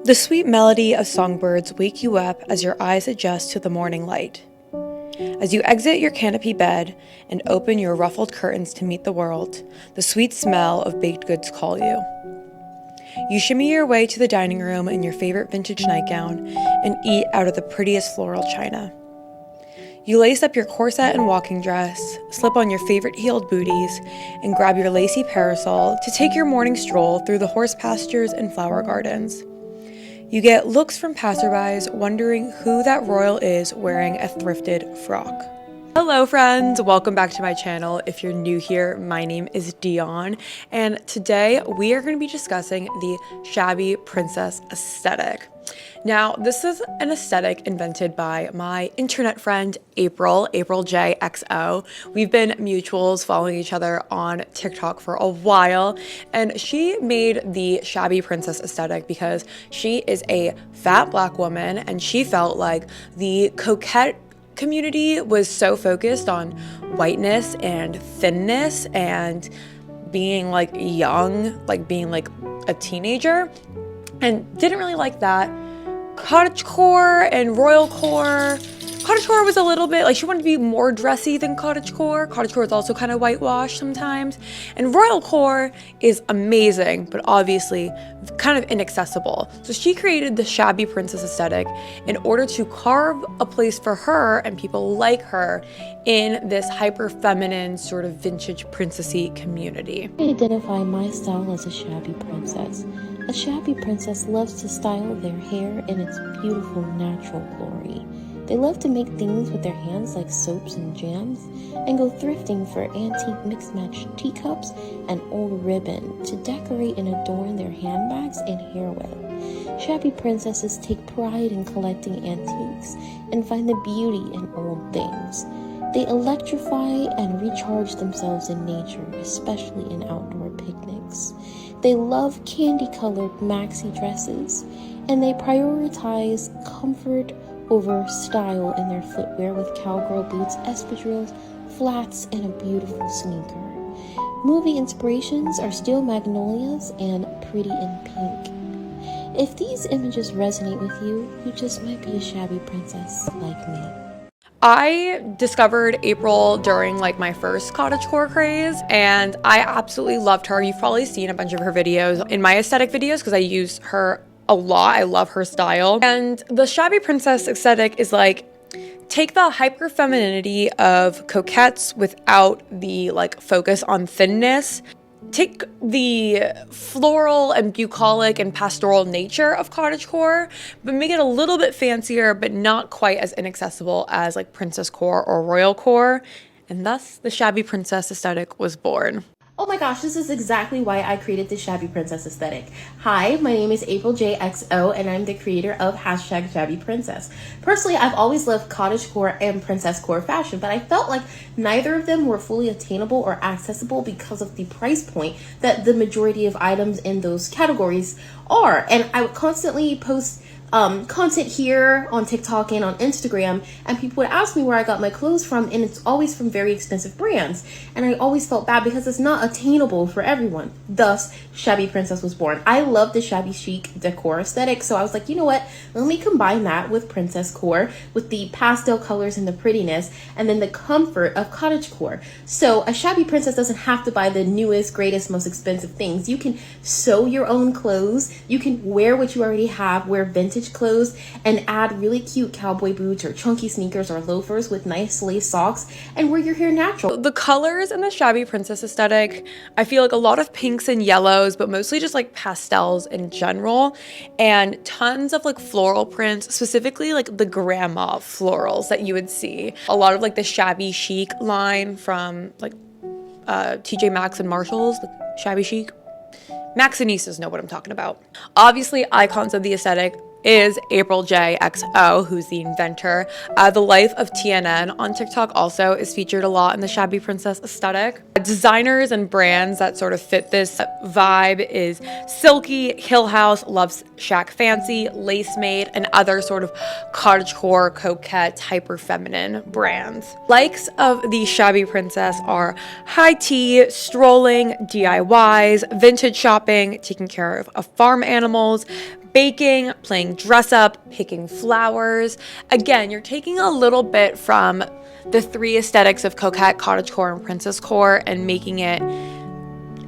The sweet melody of songbirds wake you up as your eyes adjust to the morning light. As you exit your canopy bed and open your ruffled curtains to meet the world, the sweet smell of baked goods call you. You shimmy your way to the dining room in your favorite vintage nightgown and eat out of the prettiest floral china. You lace up your corset and walking dress, slip on your favorite heeled booties, and grab your lacy parasol to take your morning stroll through the horse pastures and flower gardens. You get looks from passerbys wondering who that royal is wearing a thrifted frock. Hello friends, welcome back to my channel. If you're new here, my name is Dion, and today we are going to be discussing the shabby princess aesthetic. Now, this is an aesthetic invented by my internet friend, April JXO. We've been mutuals following each other on TikTok for a while, and she made the shabby princess aesthetic because she is a fat black woman and she felt like the coquette community was so focused on whiteness and thinness and being like young, like being like a teenager, and didn't really like that. Cottagecore and royalcore. Cottagecore was a little bit like she wanted to be more dressy than cottagecore. Cottagecore is also kind of whitewashed sometimes. And royalcore is amazing, but obviously kind of inaccessible. So she created the shabby princess aesthetic in order to carve a place for her and people like her in this hyper feminine sort of vintage princessy community. I identify my style as a shabby princess. A shabby princess loves to style their hair in its beautiful natural glory. They love to make things with their hands like soaps and jams, and go thrifting for antique mixed-match teacups and old ribbon to decorate and adorn their handbags and hair with. Shabby princesses take pride in collecting antiques and find the beauty in old things. They electrify and recharge themselves in nature, especially in outdoor picnics. They love candy-colored maxi dresses, and they prioritize comfort over style in their footwear with cowgirl boots, espadrilles, flats, and a beautiful sneaker. Movie inspirations are steel magnolias and Pretty in Pink. If these images resonate with you, you just might be a shabby princess like me. I discovered April during like my first cottagecore craze, and I absolutely loved her. You've probably seen a bunch of her videos in my aesthetic videos because I use her a lot. I love her style. And the shabby princess aesthetic is like, take the hyper femininity of coquettes without the like focus on thinness. Take the floral and bucolic and pastoral nature of cottagecore, but make it a little bit fancier, but not quite as inaccessible as like princess core or royal core. And thus the shabby princess aesthetic was born. Oh my gosh, this is exactly why I created the shabby princess aesthetic. Hi, my name is April JXO, and I'm the creator of #ShabbyPrincess. Personally, I've always loved cottagecore and princess core fashion, but I felt like neither of them were fully attainable or accessible because of the price point that the majority of items in those categories are. And I would constantly post content here on TikTok and on Instagram, and people would ask me where I got my clothes from, and it's always from very expensive brands, and I always felt bad because it's not attainable for everyone. Thus, Shabby Princess was born. I love the shabby chic decor aesthetic, so I was like, you know what, let me combine that with princess core, with the pastel colors and the prettiness, and then the comfort of cottagecore. So a shabby princess doesn't have to buy the newest, greatest, most expensive things. You can sew your own clothes, you can wear what you already have, wear vintage clothes, and add really cute cowboy boots or chunky sneakers or loafers with nice lace socks, and wear your hair natural. The colors in the shabby princess aesthetic, I feel like a lot of pinks and yellows, but mostly just like pastels in general, and tons of like floral prints, specifically like the grandma florals that you would see. A lot of like the shabby chic line from like TJ Maxx and Marshalls, the shabby chic. Maxinistas know what I'm talking about. Obviously, icons of the aesthetic is April JXO, who's the inventor. The Life of TNN on TikTok also is featured a lot in the shabby princess aesthetic. Designers and brands that sort of fit this vibe is Silky, Hill House, Loves Shack Fancy, Lace Made, and other sort of cottagecore, coquette, hyper feminine brands. Likes of the shabby princess are high tea, strolling, DIYs, vintage shopping, taking care of farm animals, baking, playing dress up, picking flowers. Again, you're taking a little bit from the three aesthetics of coquette, cottagecore, and princesscore and making it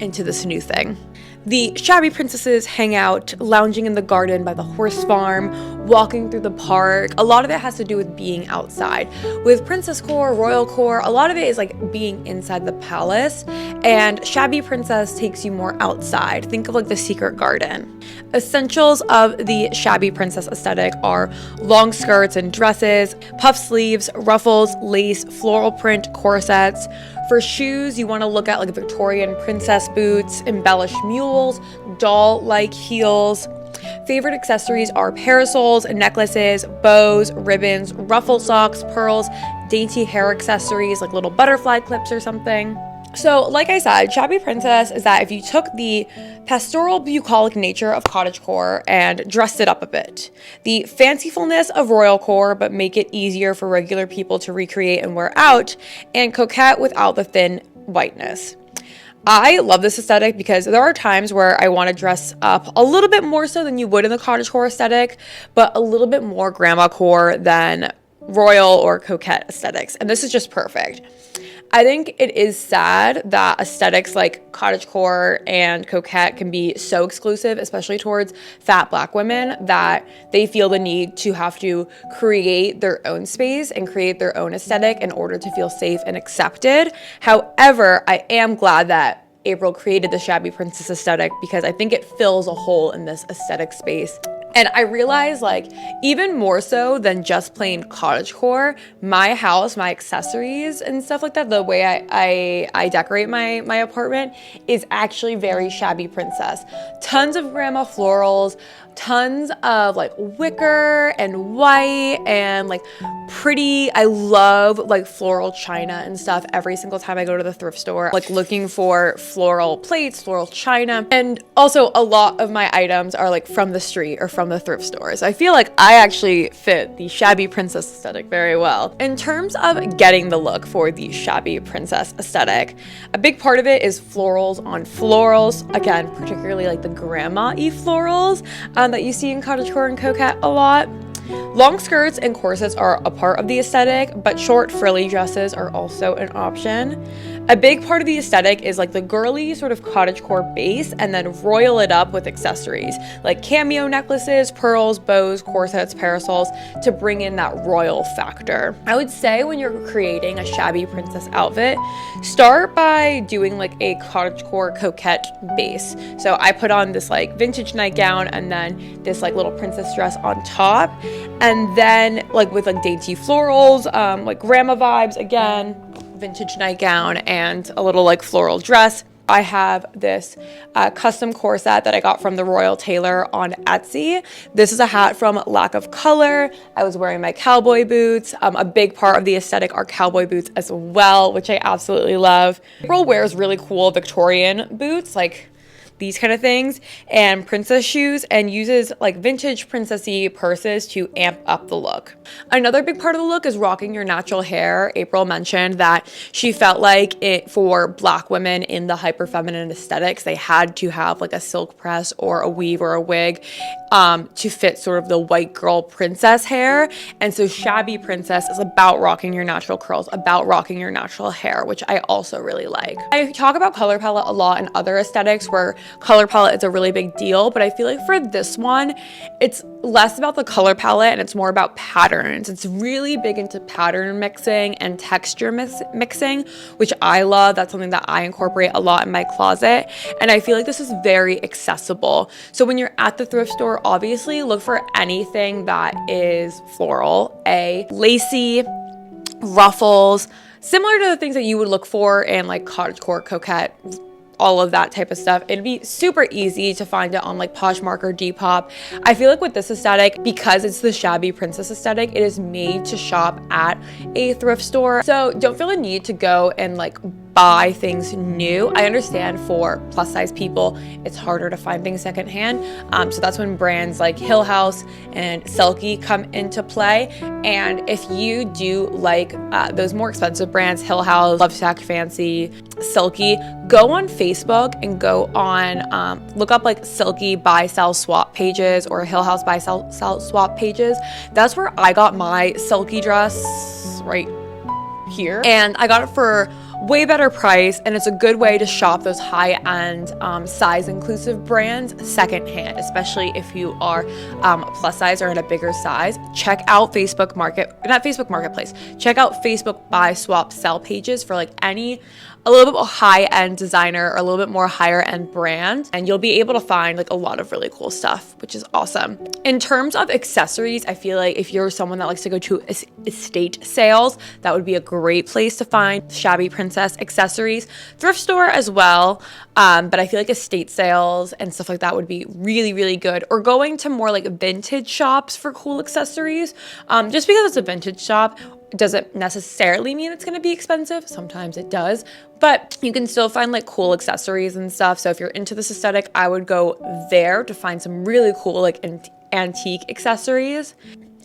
into this new thing. The shabby princesses hang out, lounging in the garden by the horse farm, walking through the park. A lot of it has to do with being outside. With princesscore, royalcore, a lot of it is like being inside the palace, and shabby princess takes you more outside. Think of like the secret garden. Essentials of the shabby princess aesthetic are long skirts and dresses, puff sleeves, ruffles, lace, floral print, corsets. For shoes, you want to look at like Victorian princess boots, embellished mules, doll-like heels. Favorite accessories are parasols, necklaces, bows, ribbons, ruffle socks, pearls, dainty hair accessories like little butterfly clips or something. So like I said, shabby princess is that if you took the pastoral bucolic nature of cottagecore and dressed it up a bit, the fancifulness of royalcore but make it easier for regular people to recreate and wear out, and coquette without the thin whiteness. I love this aesthetic because there are times where I want to dress up a little bit more so than you would in the cottagecore aesthetic, but a little bit more grandma core than royal or coquette aesthetics, and this is just perfect. I think it is sad that aesthetics like cottagecore and coquette can be so exclusive, especially towards fat Black women, that they feel the need to have to create their own space and create their own aesthetic in order to feel safe and accepted. However, I am glad that April created the shabby princess aesthetic because I think it fills a hole in this aesthetic space. And I realized, like, even more so than just plain cottagecore, my house, my accessories and stuff like that, the way I decorate my apartment is actually very shabby princess. Tons of grandma florals, tons of like wicker and white and like pretty. I love like floral china and stuff every single time I go to the thrift store, like looking for floral plates, floral china. And also a lot of my items are like from the street or from the thrift stores. I feel like I actually fit the shabby princess aesthetic very well. In terms of getting the look for the shabby princess aesthetic, a big part of it is florals on florals. Again, particularly like the grandma-y florals that you see in cottagecore and coquette a lot. Long skirts and corsets are a part of the aesthetic, but short frilly dresses are also an option. A big part of the aesthetic is like the girly sort of cottagecore base and then royal it up with accessories like cameo necklaces, pearls, bows, corsets, parasols to bring in that royal factor. I would say when you're creating a shabby princess outfit, start by doing like a cottagecore coquette base. So I put on this like vintage nightgown and then this like little princess dress on top, and then like with like dainty florals, like grandma vibes again, vintage nightgown and a little like floral dress. I have this custom corset that I got from the Royal Tailor on Etsy. This is a hat from Lack of Color. I was wearing my cowboy boots. A big part of the aesthetic are cowboy boots as well, which I absolutely love. April wears really cool Victorian boots, like these kind of things, and princess shoes, and uses like vintage princessy purses to amp up the look. Another big part of the look is rocking your natural hair. April mentioned that she felt like it for Black women in the hyper feminine aesthetics, they had to have like a silk press or a weave or a wig to fit sort of the white girl princess hair. And so shabby princess is about rocking your natural curls, about rocking your natural hair, which I also really like. I talk about color palette a lot in other aesthetics where color palette is a really big deal, but I feel like for this one, it's less about the color palette and it's more about patterns. It's really big into pattern mixing and texture mixing, which I love. That's something that I incorporate a lot in my closet, and I feel like this is very accessible. So when you're at the thrift store, obviously look for anything that is floral, lacy, ruffles, similar to the things that you would look for in like cottagecore, coquette, all of that type of stuff. It'd be super easy to find it on like Poshmark or Depop. I feel like with this aesthetic, because it's the shabby princess aesthetic, it is made to shop at a thrift store. So don't feel the need to go and like buy things new. I understand for plus size people, it's harder to find things secondhand. So that's when brands like Hill House and Selkie come into play. And if you do like those more expensive brands, Hill House, Lovesac Fancy, Selkie, go on Facebook and go on, look up like Selkie buy, sell, swap pages or Hill House buy, sell, swap pages. That's where I got my Selkie dress right here. And I got it for way better price, and it's a good way to shop those high-end size inclusive brands secondhand, especially if you are plus size or in a bigger size. Check out Marketplace. Check out Facebook buy, swap, sell pages for like a little bit more high-end designer or a little bit more higher-end brand, and you'll be able to find like a lot of really cool stuff, which is awesome. In terms of accessories, I feel like if you're someone that likes to go to estate sales, that would be a great place to find Shabby Princess accessories. Thrift store as well, but I feel like estate sales and stuff like that would be really, really good. Or going to more like vintage shops for cool accessories. Just because it's a vintage shop doesn't necessarily mean it's going to be expensive. Sometimes it does, but you can still find like cool accessories and stuff. So if you're into this aesthetic, I would go there to find some really cool like antique accessories.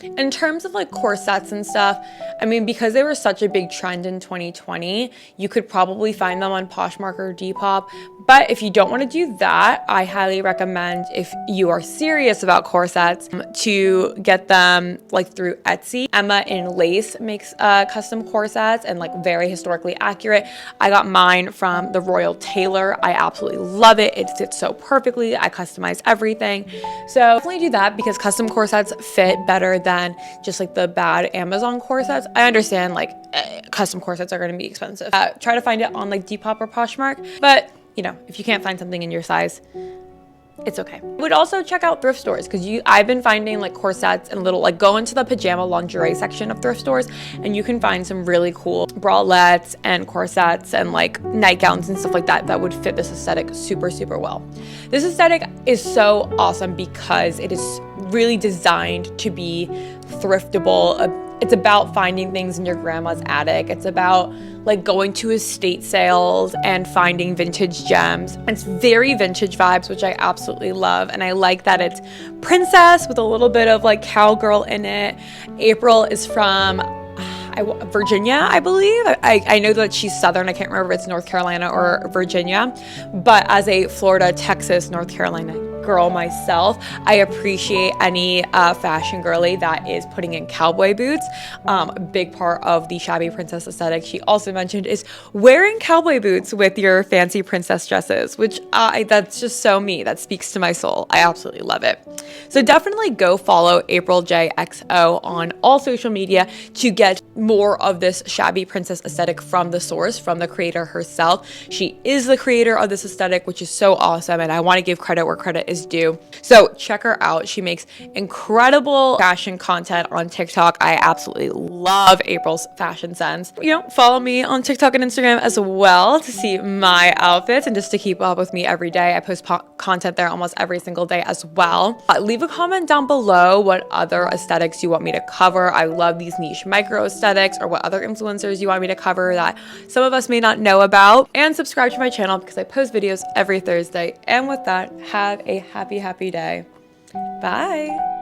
In terms of like corsets and stuff, I mean, because they were such a big trend in 2020, you could probably find them on Poshmark or Depop. But if you don't want to do that, I highly recommend, if you are serious about corsets, to get them like through Etsy. Emma in Lace makes custom corsets and like very historically accurate. I got mine from the Royal Tailor. I absolutely love it. It fits so perfectly. I customize everything. So definitely do that, because custom corsets fit better than just like the bad Amazon corsets. I understand like custom corsets are going to be expensive. Try to find it on like Depop or Poshmark, but you know, if you can't find something in your size, it's okay. I would also check out thrift stores, because I've been finding like corsets and little, like go into the pajama lingerie section of thrift stores and you can find some really cool bralettes and corsets and like nightgowns and stuff like that that would fit this aesthetic super, super well. This aesthetic is so awesome because it is really designed to be thriftable. It's about finding things in your grandma's attic. It's about like going to estate sales and finding vintage gems. It's very vintage vibes, which I absolutely love. And I like that it's princess with a little bit of like cowgirl in it. April is from Virginia, I believe. I know that she's Southern. I can't remember if it's North Carolina or Virginia. But as a Florida, Texas, North Carolina girl myself, I appreciate any fashion girly that is putting in cowboy boots. A big part of the Shabby Princess aesthetic, she also mentioned, is wearing cowboy boots with your fancy princess dresses, which that's just so me. That speaks to my soul. I absolutely love it. So definitely go follow April JXO on all social media to get more of this Shabby Princess aesthetic from the source, from the creator herself. She is the creator of this aesthetic, which is so awesome, and I want to give credit where credit is due. So check her out. She makes incredible fashion content on TikTok. I absolutely love April's fashion sense. You know, follow me on TikTok and Instagram as well to see my outfits and just to keep up with me every day. I post content there almost every single day as well. Leave a comment down below what other aesthetics you want me to cover. I love these niche micro aesthetics, or what other influencers you want me to cover that some of us may not know about. And subscribe to my channel because I post videos every Thursday. And with that, have a happy day. Bye.